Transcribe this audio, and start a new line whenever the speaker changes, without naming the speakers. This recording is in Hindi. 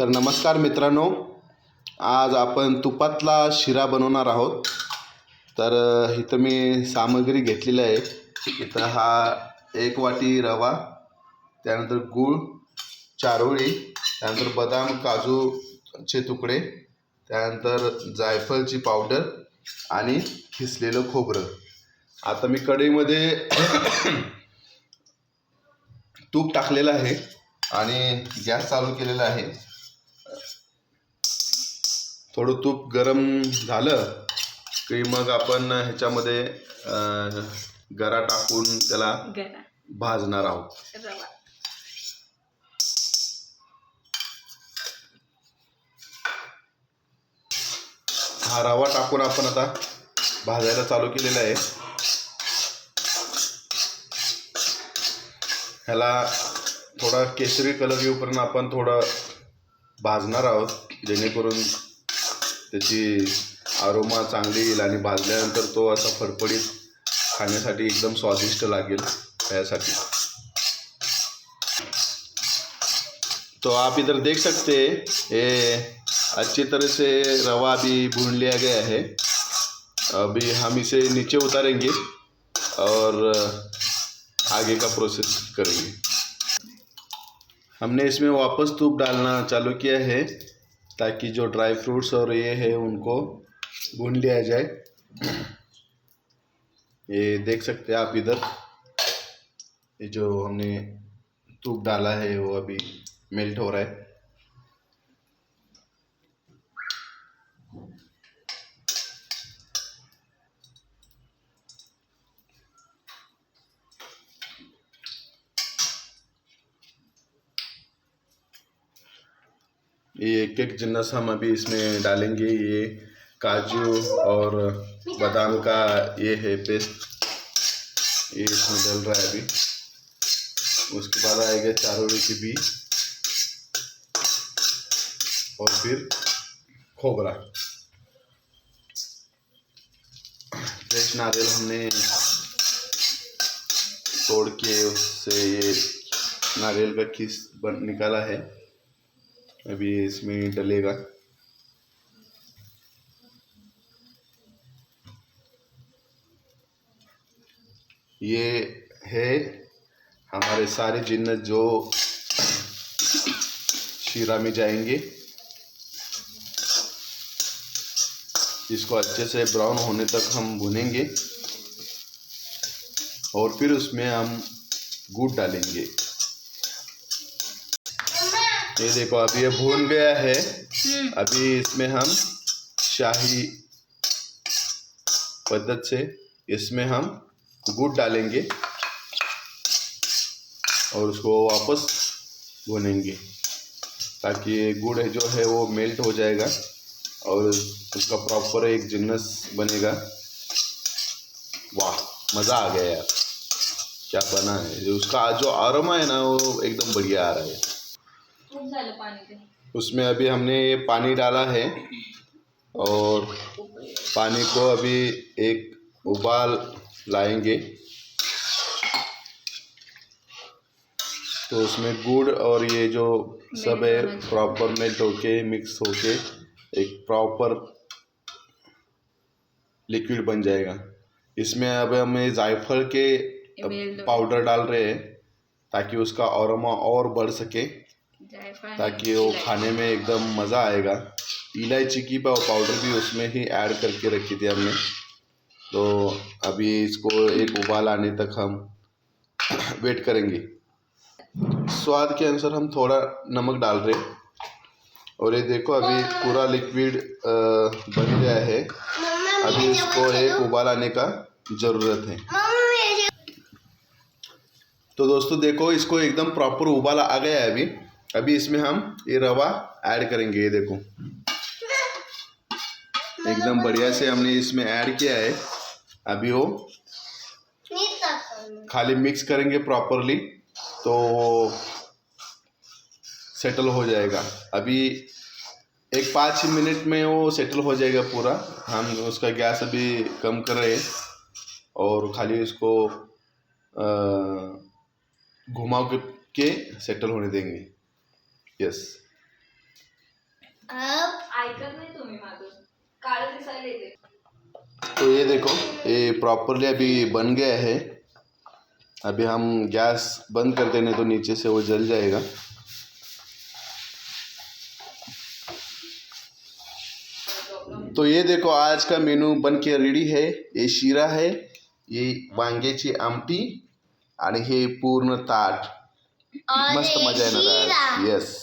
तर नमस्कार मित्रांनो, आज आपण तुपातला शिरा बनवणार आहोत। तर इथं मी सामग्री घेतलेली आहे। इथं हा 1 वाटी रवा, त्यानंतर गूळ, चारोळी, त्यानंतर बदाम काजूचे तुकडे, त्यानंतर जायफळची पावडर आणि किसलेलं खोबरं। आता मी कढईमध्ये तूप टाकलेलं आहे आणि गॅस चालू केलेला आहे। थोडं तूप गरम झालं की मग आपण ह्याच्यामध्ये गरा टाकून त्याला भाजणार आहोत। हा रवा टाकून आपण आता भाजायला चालू केलेला आहे। ह्याला थोडा केसरी कलर येऊपर्यंत आपण थोडं भाजणार आहोत, जेणेकरून त्याची आरोमा चांगली येईल आणि भाजल्यानंतर तो असा फडफडीत खाण्यासाठी एकदम स्वादिष्ट लागेल। यासाठी तो आप इधर देख सकते हैं, ये अच्छी तरह से रवा अभी भून लिया गया है। अभी हम इसे नीचे उतारेंगे और आगे का प्रोसेस करेंगे। हमने इसमें वापस तूप डालना चालू किया है ताकि जो ड्राई फ्रूट्स और ये है उनको भून लिया जाए। ये देख सकते हैं आप इधर, ये जो हमने तूप डाला है वो अभी मेल्ट हो रहा है। ये एक जिन्नस हम अभी इसमें डालेंगे। ये काजू और बादाम का ये है पेस्ट, ये इसमें डल रहा है अभी। उसके बाद आएगा चारोली की बीज और फिर खोबरा। फ्रेश नारियल हमने तोड़ के उससे ये नारियल का खीस निकाला है, अभी इसमें डलेगा। ये है हमारे सारे जिन्नस जो शीरा में जाएंगे। इसको अच्छे से ब्राउन होने तक हम भुनेंगे और फिर उसमें हम गुड़ डालेंगे। ये देखो अभी ये भून गया है। अभी इसमें हम शाही पद्धत से इसमें हम गुड़ डालेंगे और उसको वापस भूनेंगे ताकि गुड़ जो है वो मेल्ट हो जाएगा और उसका प्रॉपर एक जिन्नस बनेगा। वाह, मज़ा आ गया यार, क्या बना है। उसका जो अरोमा है ना वो एकदम बढ़िया आ रहा है। उसमें अभी हमने ये पानी डाला है और पानी को अभी एक उबाल लाएंगे। तो उसमें गुड़ और ये जो सब है प्रॉपर मेल्ट होके मिक्स होके एक प्रॉपर लिक्विड बन जाएगा। इसमें अब हम जायफल के पाउडर डाल रहे हैं ताकि उसका अरोमा और बढ़ सके, ताकि वो खाने में एकदम मज़ा आएगा। इलायची की पाउडर भी उसमें ही ऐड करके रखी थी हमने। तो अभी इसको एक उबाल आने तक हम वेट करेंगे। स्वाद के अनुसार हम थोड़ा नमक डाल रहे हैं और ये देखो अभी पूरा लिक्विड बन गया है। अभी इसको एक उबाल आने का ज़रूरत है। तो दोस्तों देखो, इसको एकदम प्रॉपर उबाल आ गया है। अभी इसमें हम ये रवा ऐड करेंगे। ये देखो एकदम बढ़िया से हमने इसमें ऐड किया है। अभी वो खाली मिक्स करेंगे प्रॉपरली तो सेटल हो जाएगा। अभी एक 5 मिनट में वो सेटल हो जाएगा पूरा। हम उसका गैस अभी कम कर रहे हैं और खाली इसको घुमा के सेटल होने देंगे। यस,
ऐकत नाही तुम्ही माझं, काळं दिसायला येते.
तो ये देखो, ये प्रॉपरली अभी बन गया है. अभी हम गैस बंद कर देने तो नीचे से वो जल जाएगा. तो ये देखो आज का मेनू बन के रेडी है. ये शिरा है, ये वांग्याची आमटी आणि हे पूर्ण ताट. मस्त मजा येणार आज. येस.